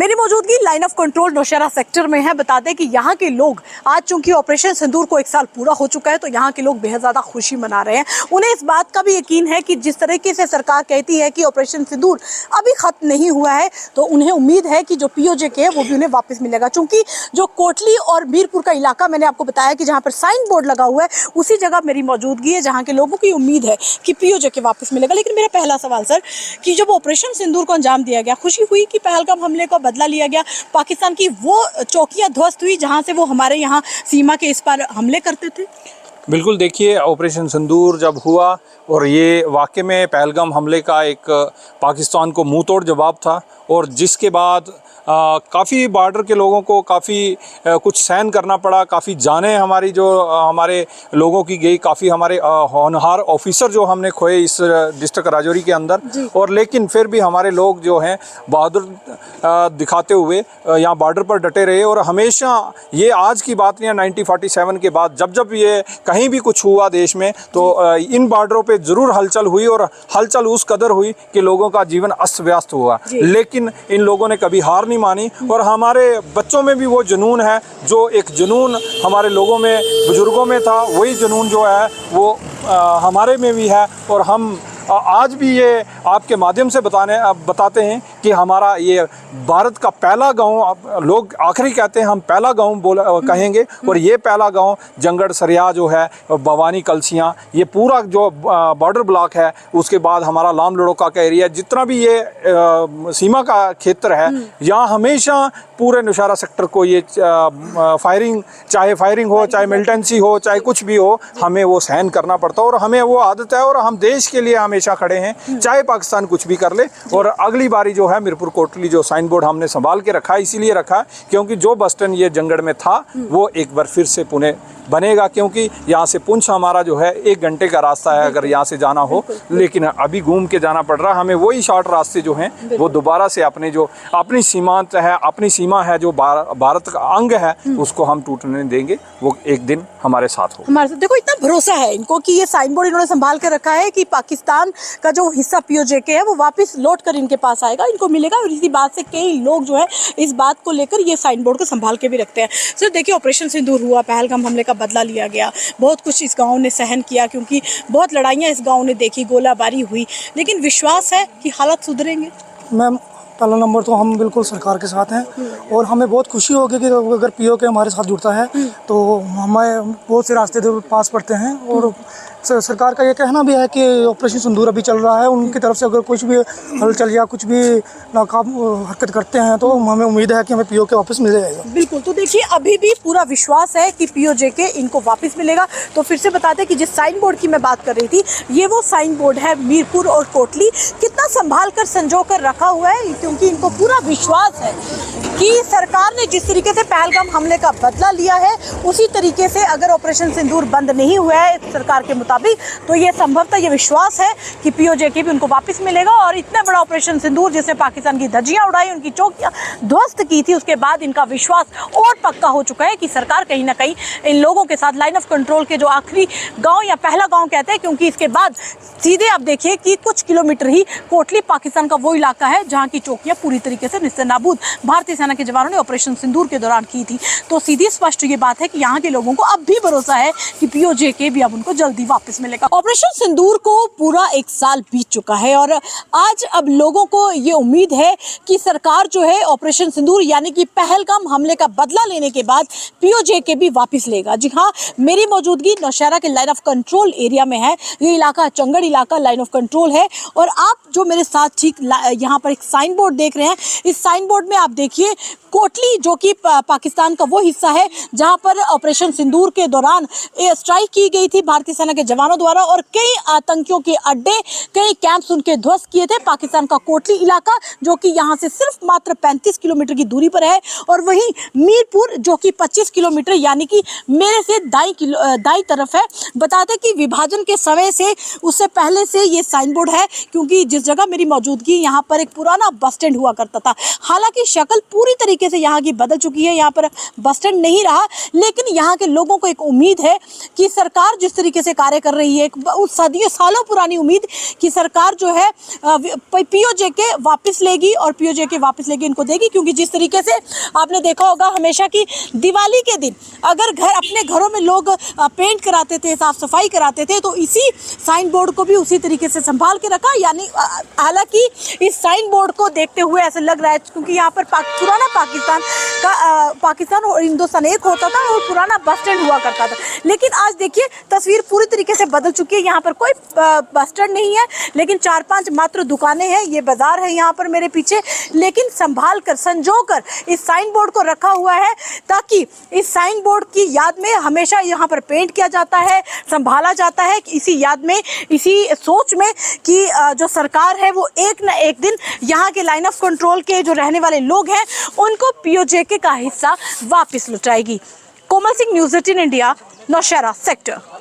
मेरी मौजूदगी line of control Nowshera sector में है। बता दें कि यहाँ के लोग आज चूंकि ऑपरेशन सिंदूर को 1 साल पूरा हो चुका है तो यहाँ के लोग बेहद ज़्यादा खुशी मना रहे हैं। उन्हें इस बात का भी यकीन है कि जिस तरीके से सरकार कहती है कि ऑपरेशन सिंदूर अभी खत्म नहीं हुआ है तो उन्हें उम्मीद है कि जो पीओजे है वो भी उन्हें वापस मिलेगा। चूंकि जो कोटली और मीरपुर का इलाका मैंने आपको बताया कि जहाँ पर साइन बोर्ड लगा हुआ है उसी जगह मेरी मौजूदगी है जहाँ के लोगों की उम्मीद है कि पीओजे के वापस मिलेगा। लेकिन मेरा पहला सवाल सर कि जब ऑपरेशन सिंदूर को अंजाम दिया गया, खुशी हुई कि पहलगाम हमले का बदला लिया गया, पाकिस्तान की वो चौकियां ध्वस्त हुई जहां से वो हमारे यहाँ सीमा के इस पार हमले करते थे? बिल्कुल, देखिए ऑपरेशन सिंदूर जब हुआ और ये वाकई में पहलगाम हमले का एक पाकिस्तान को मुंह तोड़ जवाब था और जिसके बाद काफ़ी बॉर्डर के लोगों को काफ़ी कुछ सहन करना पड़ा, काफ़ी जानें हमारी जो हमारे लोगों की गई, काफ़ी हमारे होनहार ऑफिसर जो हमने खोए इस डिस्ट्रिक्ट राजौरी के अंदर। और लेकिन फिर भी हमारे लोग जो हैं बहादुर दिखाते हुए यहाँ बॉर्डर पर डटे रहे और हमेशा ये आज की बात नहीं है, 1947 के बाद जब जब ये कहीं भी कुछ हुआ देश में तो इन बॉर्डरों पे ज़रूर हलचल हुई और हलचल उस कदर हुई कि लोगों का जीवन अस्त व्यस्त हुआ। लेकिन इन लोगों ने कभी हार नहीं मानी और हमारे बच्चों में भी वो जुनून है, जो एक जुनून हमारे लोगों में बुजुर्गों में था, वही जुनून जो है वो हमारे में भी है। और हम आज भी ये आपके माध्यम से बताते हैं कि हमारा ये भारत का पहला गांव, लोग आखिरी कहते हैं हम पहला गांव कहेंगे, और ये पहला गांव जंगड़ सरिया जो है, भवानी कलसियाँ, ये पूरा जो बॉर्डर ब्लॉक है, उसके बाद हमारा लाम लड़ोका का एरिया, जितना भी ये सीमा का क्षेत्र है, यहाँ हमेशा पूरे नौशहरा सेक्टर को ये फायरिंग, चाहे फायरिंग हो, चाहे मिलिटेंसी हो, चाहे कुछ भी हो, हमें वो सहन करना पड़ता है और हमें वो आदत है और हम देश के लिए हमेशा खड़े हैं, चाहे पाकिस्तान कुछ भी कर ले। और अगली बारी जो है मीरपुर कोटली जो साइन बोर्ड हमने संभाल के रखा है, इसीलिए रखा क्योंकि जो बस स्टैंड ये जंगड़ में था वो एक बार फिर से पुणे बनेगा, क्योंकि यहाँ से पुंछ हमारा जो है 1 घंटे का रास्ता है अगर यहाँ से जाना हो, लेकिन अभी घूम के जाना पड़ रहा है हमें। वही शॉर्ट रास्ते जो हैं वो दोबारा से अपने जो अपनी सीमांत है, अपनी सीमा है जो भारत का अंग है, उसको हम टूटने देंगे, वो एक दिन हमारे साथ हो। हमारे साथ देखो, इतना भरोसा है इनको कि ये साइन बोर्ड इन्होंने संभाल के रखा है कि पाकिस्तान का जो हिस्सा पीओजे के है वो वापस लौट कर इनके पास आएगा, इनको मिलेगा। और इसी बात से कई लोग जो है इस बात को लेकर ये साइन बोर्ड को संभाल के भी रखते हैं। सर देखिए, ऑपरेशन सिंदूर हुआ, पहलगाम हमले का बदला लिया गया, बहुत कुछ इस गांव ने सहन किया क्योंकि बहुत लड़ाइयाँ इस गांव ने देखी, गोलाबारी हुई, लेकिन विश्वास है कि हालात सुधरेंगे। मैम, पहला नंबर तो हम बिल्कुल सरकार के साथ हैं और हमें बहुत खुशी होगी कि अगर पीओके हमारे साथ जुड़ता है तो हमें बहुत से रास्ते पास पड़ते हैं। और सरकार का ये कहना भी है कि ऑपरेशन सिंदूर अभी चल रहा है, उनकी तरफ से अगर कुछ भी हलचल या कुछ भी नाकाम हरकत करते हैं तो हमें उम्मीद है कि हमें पीओके वापस मिल जाएगा। बिल्कुल, तो देखिए अभी भी पूरा विश्वास है कि पीओजे के इनको वापस मिलेगा। तो फिर से बता दें कि जिस साइन बोर्ड की मैं बात कर रही थी, ये वो साइन बोर्ड है मीरपुर और कोटली। कितना संभाल कर संजो कर रखा हुआ है क्योंकि इनको पूरा विश्वास है कि सरकार ने जिस तरीके से पहलगाम हमले का बदला लिया है उसी तरीके से अगर ऑपरेशन सिंदूर बंद नहीं हुआ है सरकार के मुताबिक तो ये संभवतः ये विश्वास है कि पीओजे के भी उनको वापस मिलेगा। और इतना बड़ा ऑपरेशन सिंदूर जिसने पाकिस्तान की धज्जियां उड़ाई, उनकी चौकियां ध्वस्त की थी, उसके बाद इनका विश्वास और पक्का हो चुका है कि सरकार कहीं ना कहीं इन लोगों के साथ लाइन ऑफ कंट्रोल के जो आखिरी गाँव या पहला गाँव कहते हैं, क्योंकि इसके बाद सीधे आप देखिए कि कुछ किलोमीटर ही कोटली पाकिस्तान का वो इलाका है जहाँ की चौकियां पूरी तरीके से निस्तेनाबूद भारतीय सेना के जवानों ने ऑपरेशन सिंदूर के दौरान की थी। तो सीधी स्पष्ट ये बात है कि यहाँ के लोगों को अब भी भरोसा है कि पीओजे के भी अब उनको जल्दी वापस मिलेगा। ऑपरेशन सिंदूर को पूरा 1 साल बीत चुका है और आज अब लोगों को ये उम्मीद है कि सरकार जो है ऑपरेशन सिंदूर यानी कि पहलगाम हमले का बदला लेने के बाद पीओजे के भी वापस लेगा। जी हाँ, मेरी मौजूदगी नौशहरा के लाइन ऑफ कंट्रोल एरिया में है। ये इलाका चंगड़ इलाका लाइन ऑफ कंट्रोल है और आप जो मेरे साथ ठीक यहाँ पर एक साइन बोर्ड देख रहे हैं, इस साइन बोर्ड में आप देखिए कोटली जो कि पाकिस्तान का वो हिस्सा है जहां पर ऑपरेशन सिंदूर के दौरान स्ट्राइक की गई थी भारतीय सेना के जवानों द्वारा और कई आतंकियों के अड्डे, कई कैंप्स उनके ध्वस्त किए थे। पाकिस्तान का कोटली इलाका जो कि यहां से सिर्फ मात्र 35 किलोमीटर की दूरी पर है और वहीं मीरपुर जो कि 25 किलोमीटर यानी कि मेरे से दाई तरफ है। बता दें कि विभाजन के समय से उससे पहले से ये साइन बोर्ड है क्योंकि जिस जगह मेरी मौजूदगी यहाँ पर एक पुराना बस स्टैंड हुआ करता था। हालांकि शक्ल पूरी तरीके से यहाँ की बदल चुकी है। यहाँ पर बस स्टैंड नहीं रहा, लेकिन यहाँ के लोगों को एक उम्मीद है कि सरकार जिस तरीके से कार्य कर रही है, उस सदियों सालों पुरानी उम्मीद कि सरकार जो है पीओजेके वापस लेगी और पीओजेके वापस लेगी इनको देगी। क्योंकि जिस तरीके से आपने देखा होगा हमेशा की दिवाली के दिन अगर अपने घरों में लोग पेंट कराते थे, साफ सफाई कराते थे, तो इसी साइन बोर्ड को भी उसी तरीके से संभाल के रखा। यानी हालांकि इस साइन बोर्ड को देखते हुए ऐसा लग रहा है क्योंकि यहाँ पर पुराना पाकिस्तान और हिंदुस्तान एक होता था और पुराना बस स्टैंड हुआ करता था, लेकिन आज देखिए तस्वीर पूरी तरीके से बदल चुकी है। यहाँ पर कोई बस स्टैंड नहीं है, लेकिन 4-5 मात्र दुकानें हैं, ये बाजार है यहाँ पर मेरे पीछे, लेकिन संभाल कर संजो कर इस साइन बोर्ड को रखा हुआ है ताकि इस साइन बोर्ड की याद में हमेशा यहाँ पर पेंट किया जाता है, संभाला जाता है, इसी याद में, इसी सोच में कि जो सरकार है वो एक न एक दिन यहाँ के लाइन ऑफ कंट्रोल के जो रहने वाले लोग हैं उनको पीओजेके का हिस्सा वापस लौटाएगी। Komal Singh, News 18 India, Nowshera sector.